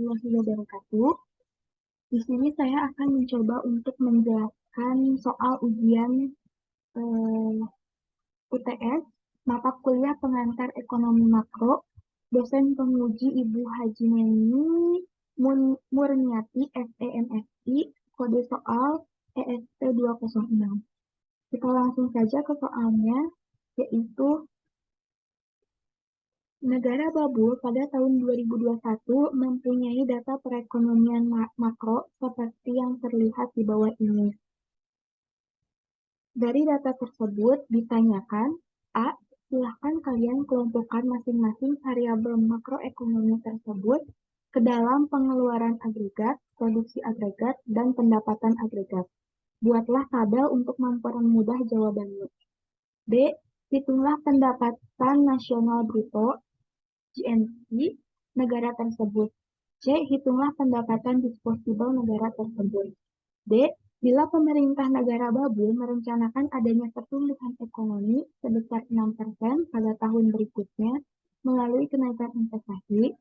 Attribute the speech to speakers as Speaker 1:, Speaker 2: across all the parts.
Speaker 1: warahmatullahi wabarakatuh. Di sini saya akan mencoba untuk menjelaskan soal ujian UTS mata kuliah pengantar ekonomi makro. Dosen penguji Ibu Haji Neni Murniati SEMSI, kode soal ESP 206. Kita langsung saja ke soalnya, yaitu negara Babul pada tahun 2021 mempunyai data perekonomian makro seperti yang terlihat di bawah ini. Dari data tersebut ditanyakan, A. Silahkan kalian kelompokkan masing-masing variabel makroekonomi tersebut ke dalam pengeluaran agregat, produksi agregat, dan pendapatan agregat. Buatlah tabel untuk mempermudah jawabannya. B. Hitunglah pendapatan nasional bruto GNP negara tersebut. C. Hitunglah pendapatan disposable negara tersebut. D. Bila pemerintah negara Babul merencanakan adanya pertumbuhan ekonomi sebesar 6% pada tahun berikutnya melalui kenaikan investasi,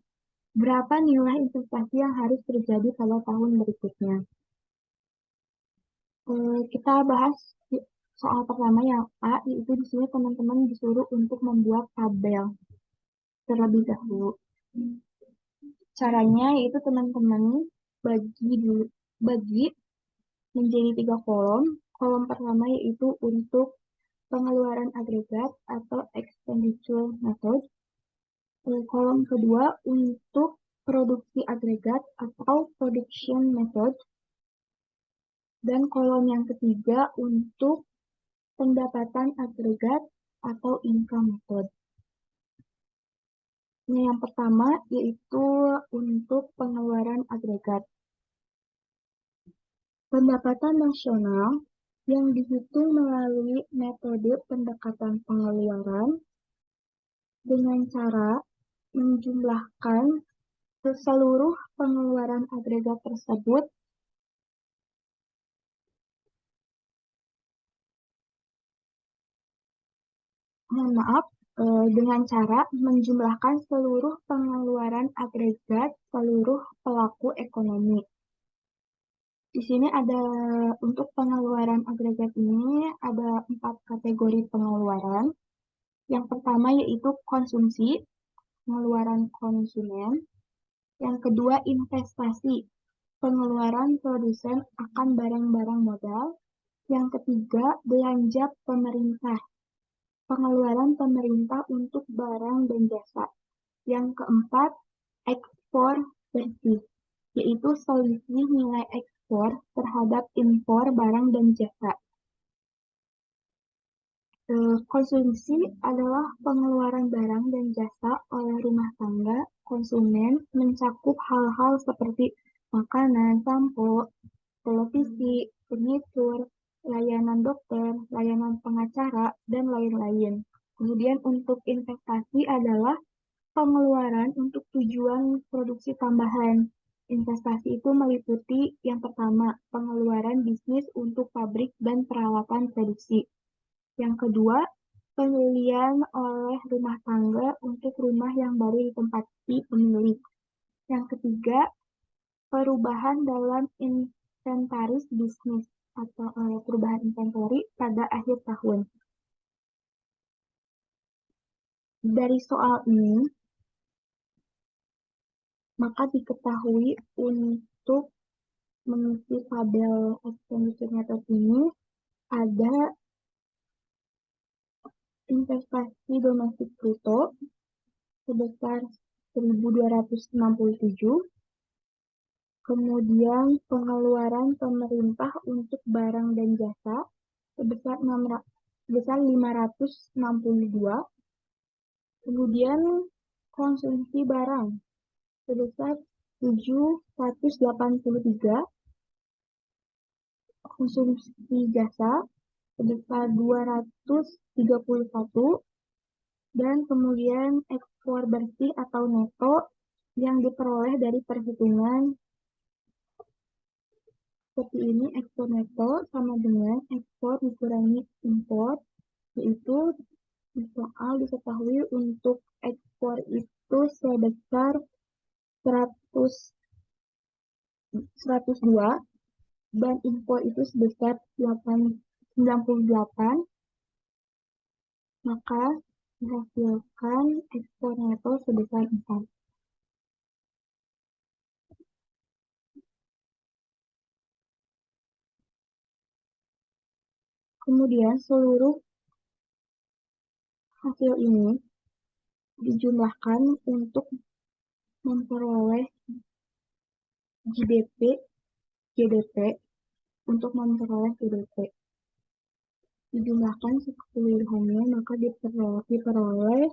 Speaker 1: berapa nilai investasi yang harus terjadi pada tahun berikutnya? Kita bahas soal pertama yang A, yaitu di sini teman-teman disuruh untuk membuat tabel terlebih dahulu. Caranya yaitu teman-teman bagi menjadi 3 kolom. Kolom pertama yaitu untuk pengeluaran agregat atau expenditure method. Kolom kedua untuk produksi agregat atau production method. Dan kolom yang ketiga untuk pendapatan agregat atau income method. Yang pertama yaitu untuk pengeluaran agregat. Pendapatan nasional yang dihitung melalui metode pendekatan pengeluaran dengan cara menjumlahkan seluruh pengeluaran agregat tersebut dengan cara menjumlahkan seluruh pengeluaran agregat seluruh pelaku ekonomi. Di sini ada untuk pengeluaran agregat ini ada 4 kategori pengeluaran. Yang pertama yaitu konsumsi, pengeluaran konsumen. Yang kedua investasi, pengeluaran produsen akan barang-barang modal. Yang ketiga belanja pemerintah, pengeluaran pemerintah untuk barang dan jasa. Yang keempat ekspor bersih, yaitu selisih nilai ekspor terhadap impor barang dan jasa. Konsumsi adalah pengeluaran barang dan jasa oleh rumah tangga konsumen, mencakup hal-hal seperti makanan, sampo, televisi, furnitur, layanan dokter, layanan pengacara, dan lain-lain. Kemudian untuk investasi adalah pengeluaran untuk tujuan produksi tambahan. Investasi itu meliputi yang pertama, pengeluaran bisnis untuk pabrik dan peralatan produksi. Yang kedua, pembelian oleh rumah tangga untuk rumah yang baru ditempati pemilik. Yang ketiga, perubahan dalam inventaris bisnis atau perubahan inventory pada akhir tahun. Dari soal ini, maka diketahui untuk mengisi tabel expenditure method ini ada investasi domestik bruto sebesar 1.267, kemudian pengeluaran pemerintah untuk barang dan jasa sebesar 562, kemudian konsumsi barang sebesar 783, konsumsi jasa sebesar 231, dan kemudian ekspor bersih atau neto yang diperoleh dari perhitungan seperti ini. Ekspor neto sama dengan ekspor dikurangi impor, yaitu di soal diketahui untuk ekspor itu sebesar 100 102, dan impor itu sebesar 98, maka dihasilkan ekspor neto sebesar 4. Kemudian seluruh hasil ini dijumlahkan untuk memperoleh GDP, untuk memperoleh GDP. Dijumlahkan keseluruhannya, maka diperoleh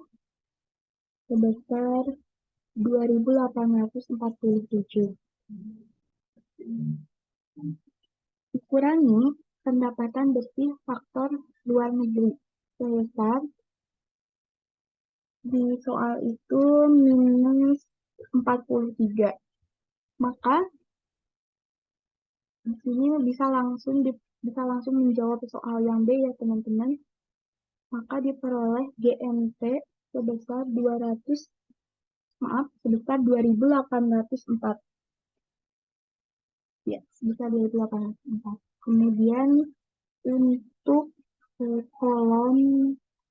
Speaker 1: sebesar 2.847. Dikurangi pendapatan bersih faktor luar negeri sebesar, di soal itu minus 43. Maka di sini bisa langsung menjawab soal yang B ya teman-teman. Maka diperoleh GMT sebesar 2.804. Ya, sebesar 2.804. Kemudian untuk kolom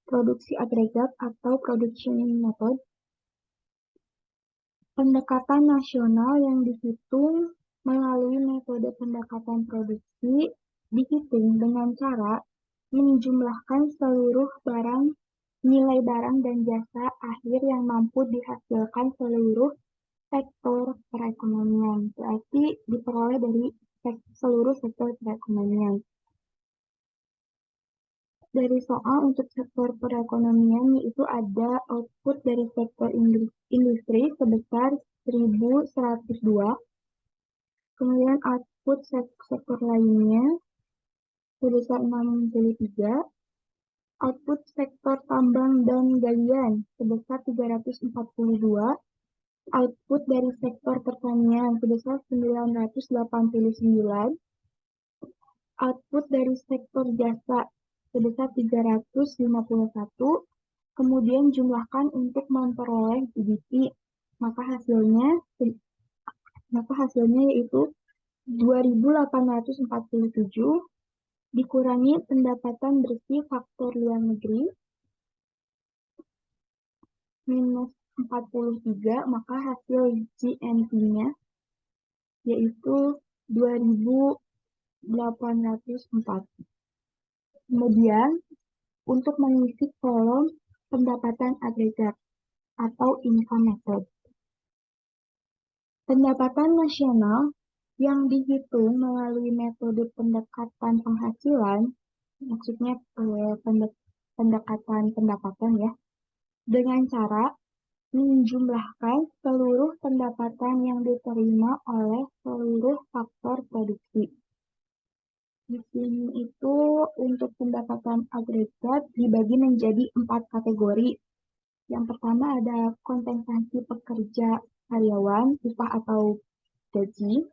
Speaker 1: produksi agregat atau production method, pendekatan nasional yang dihitung melalui metode pendekatan produksi dihitung dengan cara menjumlahkan seluruh nilai barang dan jasa akhir yang mampu dihasilkan seluruh sektor perekonomian. Berarti diperoleh dari seluruh sektor perekonomian. Dari soal untuk sektor perekonomian yaitu ada output dari sektor industri sebesar 1.102, kemudian output sektor lainnya sebesar 63, output sektor tambang dan galian sebesar 342, output dari sektor pertanian sebesar 989, output dari sektor jasa sebesar 351, kemudian jumlahkan untuk memperoleh GDP, maka hasilnya yaitu 2.847 dikurangi pendapatan bersih faktor luar negeri minus 43, maka hasil GNP-nya yaitu 2.804. Kemudian untuk mengisi kolom pendapatan agregat atau income method. Pendapatan nasional yang dihitung melalui metode pendekatan penghasilan, maksudnya pendekatan pendapatan ya, dengan cara menjumlahkan seluruh pendapatan yang diterima oleh seluruh faktor produksi. Di sini itu untuk pendapatan agregat dibagi menjadi 4 kategori. Yang pertama ada kompensasi pekerja karyawan, upah atau gaji.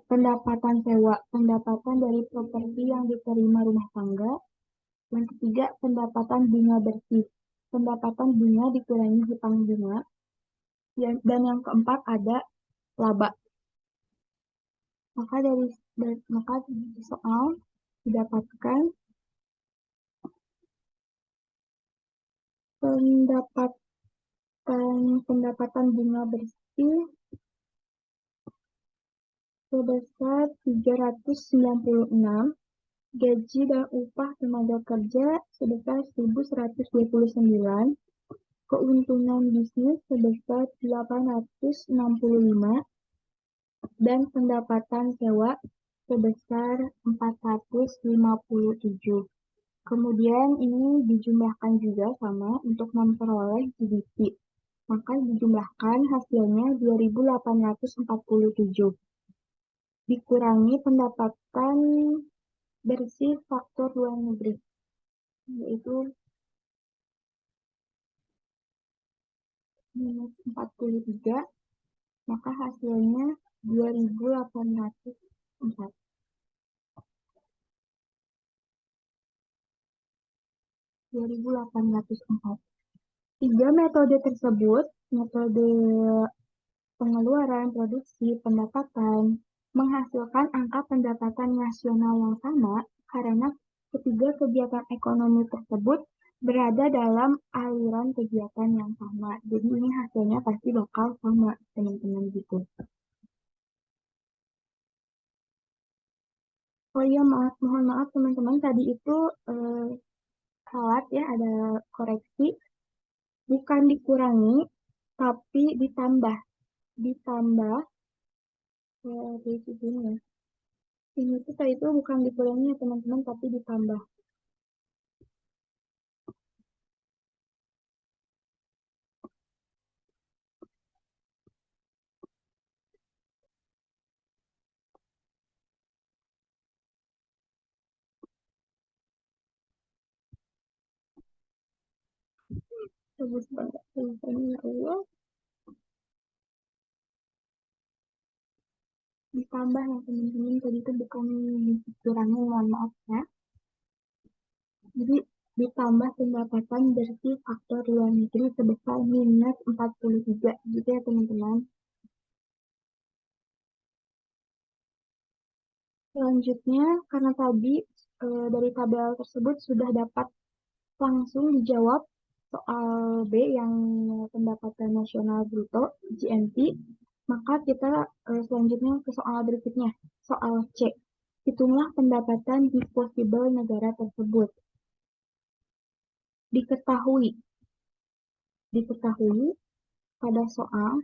Speaker 1: Pendapatan sewa, pendapatan dari properti yang diterima rumah tangga. Yang ketiga, pendapatan bunga bersih, pendapatan bunga dikurangi hutang bunga. Dan yang keempat ada laba. Maka di soal didapatkan pendapatan bunga bersih sebesar 396, gaji dan upah tenaga kerja sebesar 1.129, keuntungan bisnis sebesar 865, dan pendapatan sewa sebesar 457. Kemudian ini dijumlahkan juga sama untuk memperoleh GDP. Maka dijumlahkan hasilnya 2.847. Dikurangi pendapatan bersih faktor luar negeri, yaitu minus 43, maka hasilnya 2.804. Tiga metode tersebut, metode pengeluaran, produksi, pendapatan, menghasilkan angka pendapatan nasional yang sama karena ketiga kegiatan ekonomi tersebut berada dalam aliran kegiatan yang sama. Jadi ini hasilnya pasti bakal sama, teman-teman gitu. Oh iya, mohon maaf teman-teman, tadi itu salah ya, ada koreksi. Bukan dikurangi, tapi ditambah. Ditambah, di sini ya. Ini tuh tadi itu bukan dikurangi ya teman-teman, tapi ditambah. Bagus banget tulisannya ya Allah. Ditambah ya teman-teman, tadi itu bukan dikurangi, mohon maaf ya. Jadi ditambah pendapatan bersih faktor luar negeri sebesar minus 43 gitu ya teman-teman. Selanjutnya, karena tadi dari tabel tersebut sudah dapat langsung dijawab soal B yang pendapatan nasional bruto GNP, maka kita selanjutnya ke soal berikutnya, soal C. Hitunglah pendapatan disposable negara tersebut. Diketahui, diketahui pada soal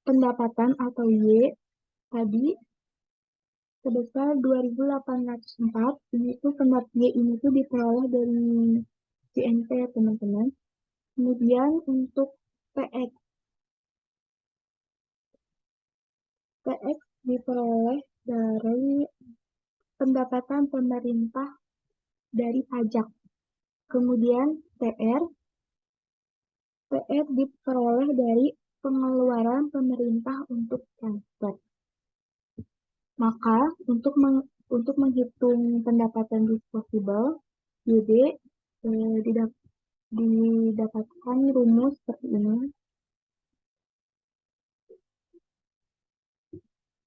Speaker 1: pendapatan atau Y tadi sebesar 2.804, ini tuh Y ini tuh diperoleh dari GNP teman-teman. Kemudian untuk PX, PX diperoleh dari pendapatan pemerintah dari pajak. Kemudian PR diperoleh dari pengeluaran pemerintah untuk transport. Maka untuk menghitung pendapatan disposable, YD didapatkan rumus seperti ini.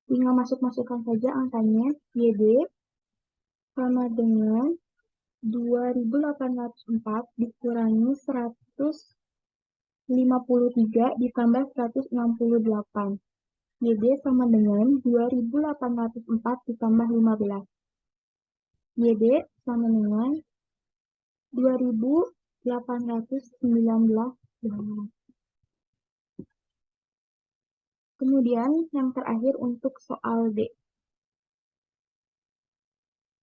Speaker 1: Tinggal masukkan saja angkanya. YD sama dengan 2.804 dikurangi 153 ditambah 168. YD sama dengan 2.804 ditambah 15. YD sama dengan 2.819. Kemudian yang terakhir untuk soal D.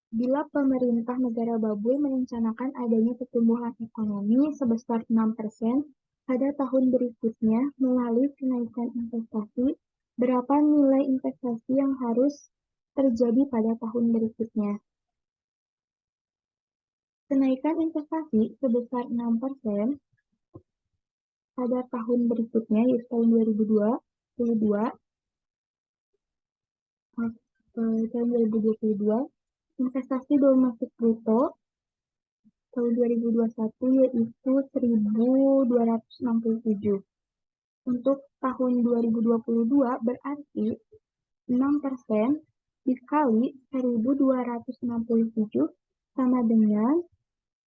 Speaker 1: Bila pemerintah negara Babui merencanakan adanya pertumbuhan ekonomi sebesar 6% pada tahun berikutnya melalui kenaikan investasi, berapa nilai investasi yang harus terjadi pada tahun berikutnya? Kenaikan investasi sebesar 6% pada tahun berikutnya, yaitu tahun 2022, investasi domestik bruto tahun 2021 yaitu 1.267. Untuk tahun 2022 berarti 6% dikali 1.267 sama dengan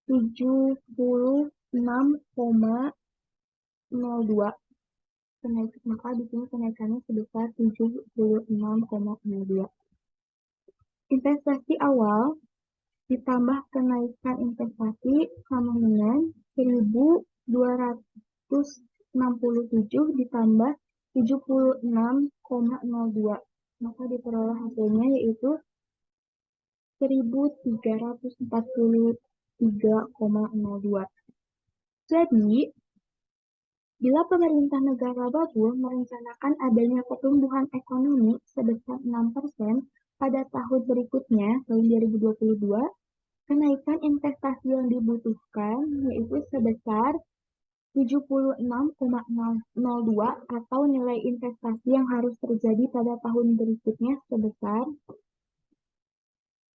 Speaker 1: 76,02. Maka di sini kenaikannya sebesar 76,02. Investasi awal ditambah kenaikan investasi sama dengan 1.267 ditambah 76,02. Maka diperoleh hasilnya yaitu 1.343,02. Jadi, bila pemerintah negara Babul merencanakan adanya pertumbuhan ekonomi sebesar 6% pada tahun berikutnya, tahun 2022, kenaikan investasi yang dibutuhkan yaitu sebesar 76,02 atau nilai investasi yang harus terjadi pada tahun berikutnya sebesar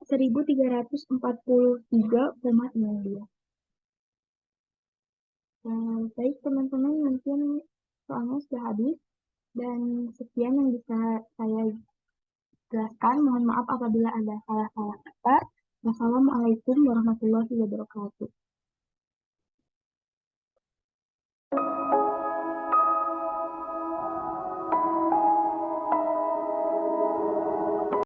Speaker 1: 1.343,02. Baik teman-teman, mungkin soalnya sudah habis dan sekian yang bisa saya jelaskan. Mohon maaf apabila ada salah-salah kata. Wassalamualaikum warahmatullahi wabarakatuh.